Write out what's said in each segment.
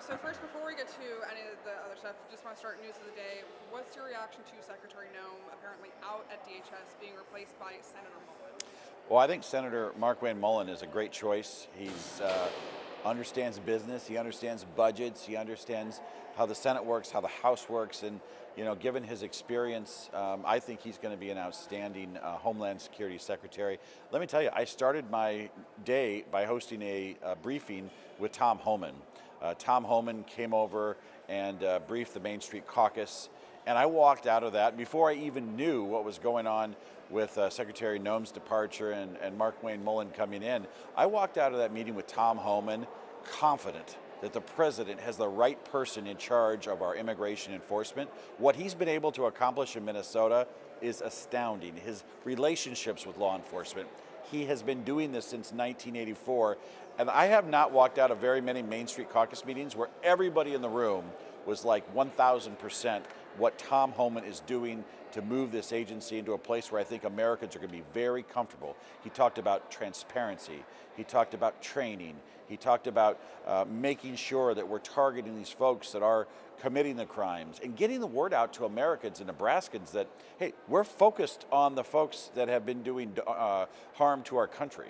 So first, before we get to any of the other stuff, just want to start news of the day. What's your reaction to Secretary Noem apparently out at DHS being replaced by Senator Mullen? Well, I think Senator Markwayne Mullen is a great choice. He's understands business. He understands budgets. He understands how the Senate works, how the House works, and given his experience, I think he's going to be an outstanding Homeland Security Secretary. Let me tell you, I started my day by hosting a briefing with Tom Homan. Tom Homan came over and briefed the Main Street Caucus, and I walked out of that before I even knew what was going on with Secretary Noem's departure and Markwayne Mullen coming in. I walked out of that meeting with Tom Homan confident that the president has the right person in charge of our immigration enforcement. What he's been able to accomplish in Minnesota is astounding. His relationships with law enforcement. He has been doing this since 1984, and I have not walked out of very many Main Street Caucus meetings where everybody in the room was like 1,000% what Tom Homan is doing to move this agency into a place where I think Americans are going to be very comfortable. He talked about transparency. He talked about training. He talked about making sure that we're targeting these folks that are committing the crimes and getting the word out to Americans and Nebraskans that, hey, we're focused on the folks that have been doing harm to our country.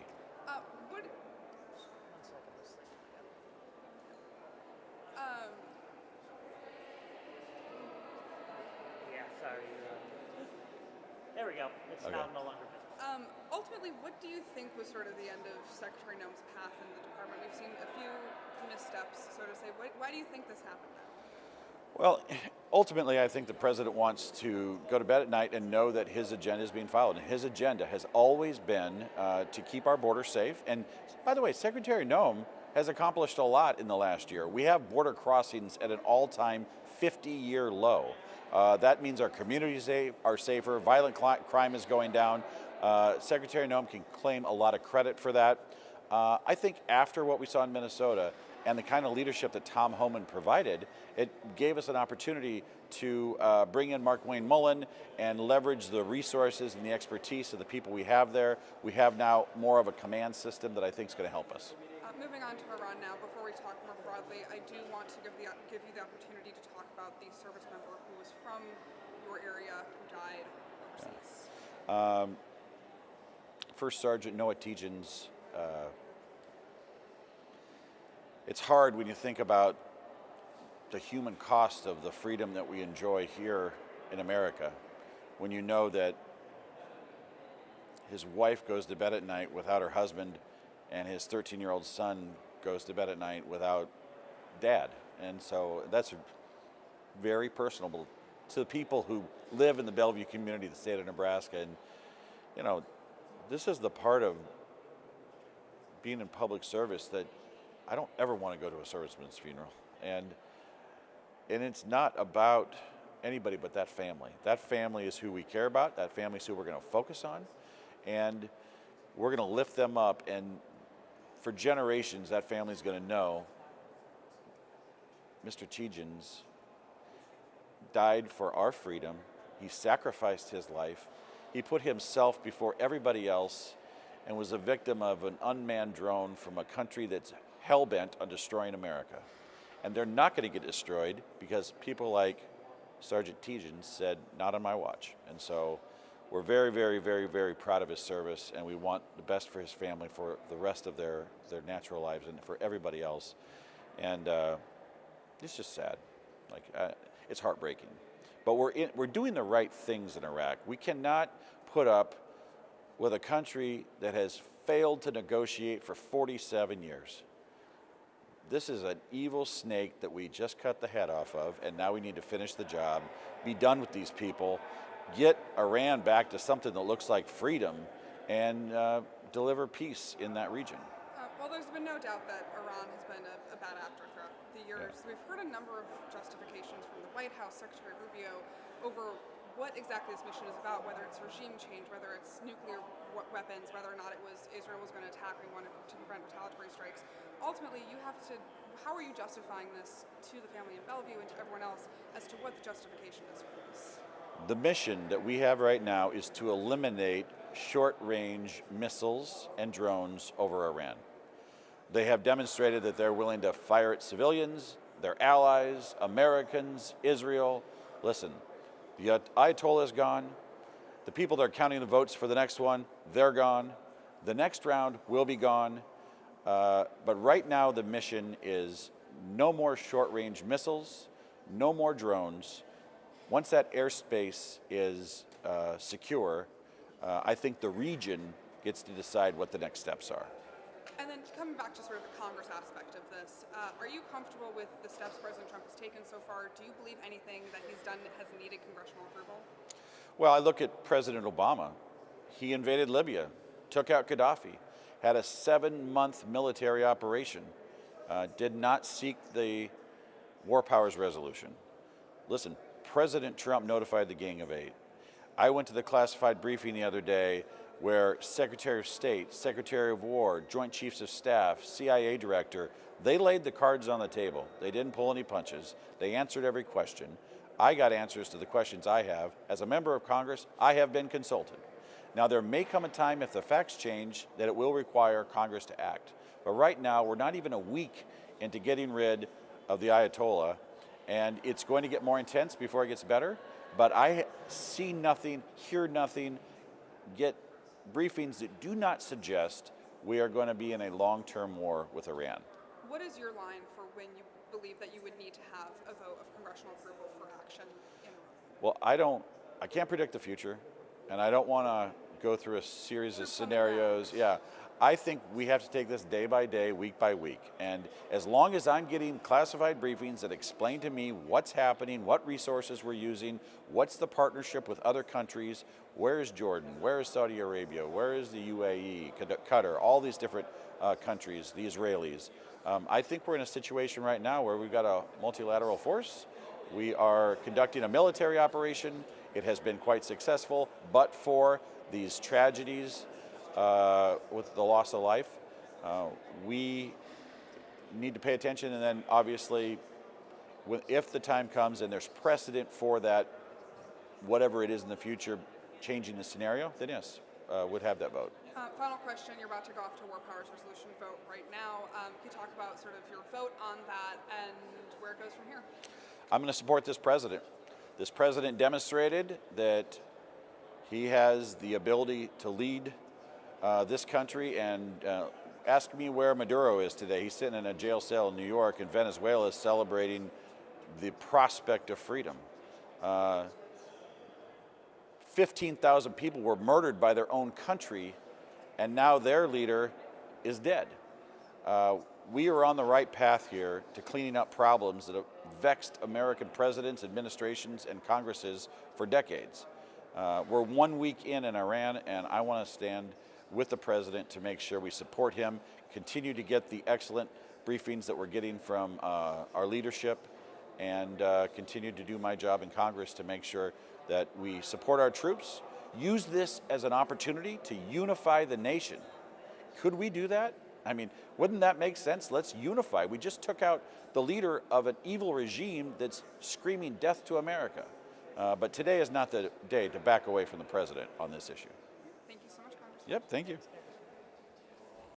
There we go. It's Okay. now no longer visible. Ultimately, what do you think was sort of the end of Secretary Noem's path in the department? We've seen a few missteps, so to say. Why do you think this happened now? Well, ultimately, I think the president wants to go to bed at night and know that his agenda is being followed. And his agenda has always been to keep our border safe. And by the way, Secretary Noem has accomplished a lot in the last year. We have border crossings at an all-time 50-year low. That means our communities are safer, violent crime is going down. Secretary Noem can claim a lot of credit for that. I think after what we saw in Minnesota and the kind of leadership that Tom Homan provided, it gave us an opportunity to bring in Markwayne Mullen and leverage the resources and the expertise of the people we have there. We have now more of a command system that I think is going to help us. Moving on to Iran now, before we talk more broadly, I do want to give you the opportunity to talk about the service member who was from your area who died overseas. First Sergeant Noah Tejan's, it's hard when you think about the human cost of the freedom that we enjoy here in America, when you know that his wife goes to bed at night without her husband and his 13-year-old son goes to bed at night without dad. And so that's very personal to the people who live in the Bellevue community, the state of Nebraska. And, this is the part of being in public service that I don't ever want to go to a serviceman's funeral. And it's not about anybody but that family. That family is who we care about. That family is who we're going to focus on. And we're going to lift them up. And for generations, that family is going to know Mr. Tejan's died for our freedom. He sacrificed his life. He put himself before everybody else and was a victim of an unmanned drone from a country that's hell-bent on destroying America. And they're not going to get destroyed because people like Sergeant Tejan said, not on my watch. And so we're very, very, very, very proud of his service, and we want the best for his family for the rest of their natural lives and for everybody else. And it's just sad. It's heartbreaking. But we're doing the right things in Iraq. We cannot put up with a country that has failed to negotiate for 47 years. This is an evil snake that we just cut the head off of, and now we need to finish the job, be done with these people, get Iran back to something that looks like freedom, and deliver peace in that region. Well, there's been no doubt that Iran has been a bad actor throughout the years. Yeah. We've heard a number of justifications from the White House, Secretary Rubio, over what exactly this mission is about, whether it's regime change, whether it's nuclear weapons, whether or not Israel was going to attack and wanted to prevent retaliatory strikes. Ultimately, how are you justifying this to the family in Bellevue and to everyone else as to what the justification is for this? The mission that we have right now is to eliminate short-range missiles and drones over Iran. They have demonstrated that they're willing to fire at civilians, their allies, Americans, Israel. Listen, the Ayatollah is gone. The people that are counting the votes for the next one, they're gone. The next round will be gone. But right now the mission is no more short-range missiles, no more drones. Once that airspace is secure, I think the region gets to decide what the next steps are. And then coming back to sort of the Congress aspect of this, are you comfortable with the steps President Trump has taken so far? Do you believe anything that he's done has needed congressional approval? Well, I look at President Obama. He invaded Libya, took out Gaddafi, had a 7-month military operation, did not seek the War Powers Resolution. Listen, President Trump notified the Gang of Eight. I went to the classified briefing the other day where Secretary of State, Secretary of War, Joint Chiefs of Staff, CIA Director, they laid the cards on the table. They didn't pull any punches. They answered every question. I got answers to the questions I have. As a member of Congress, I have been consulted. Now, there may come a time, if the facts change, that it will require Congress to act. But right now, we're not even a week into getting rid of the Ayatollah, and it's going to get more intense before it gets better. But I see nothing, hear nothing, get briefings that do not suggest we are going to be in a long-term war with Iran. What is your line for when you believe that you would need to have a vote of congressional approval for action in Iran? Well, I can't predict the future, and I don't want to go through a series of scenarios. Yeah, I think we have to take this day by day, week by week. And as long as I'm getting classified briefings that explain to me what's happening, what resources we're using, what's the partnership with other countries, where is Jordan, where is Saudi Arabia, where is the UAE, Qatar, all these different countries, the Israelis. I think we're in a situation right now where we've got a multilateral force. We are conducting a military operation. It has been quite successful, but for these tragedies with the loss of life, we need to pay attention. And then obviously, if the time comes and there's precedent for that, whatever it is in the future, changing the scenario, then yes, would have that vote. Final question, you're about to go off to War Powers Resolution vote right now. Can you talk about sort of your vote on that and where it goes from here? I'm going to support this president. This president demonstrated that he has the ability to lead this country, and ask me where Maduro is today. He's sitting in a jail cell in New York, and Venezuela is celebrating the prospect of freedom. 15,000 people were murdered by their own country, and now their leader is dead. We are on the right path here to cleaning up problems that have vexed American presidents, administrations, and Congresses for decades. We're 1 week in Iran, and I want to stand with the president to make sure we support him, continue to get the excellent briefings that we're getting from our leadership, and continue to do my job in Congress to make sure that we support our troops, use this as an opportunity to unify the nation. Could we do that? I mean, wouldn't that make sense? Let's unify. We just took out the leader of an evil regime that's screaming death to America. But today is not the day to back away from the president on this issue. Thank you so much, Congressman. Yep, thank you.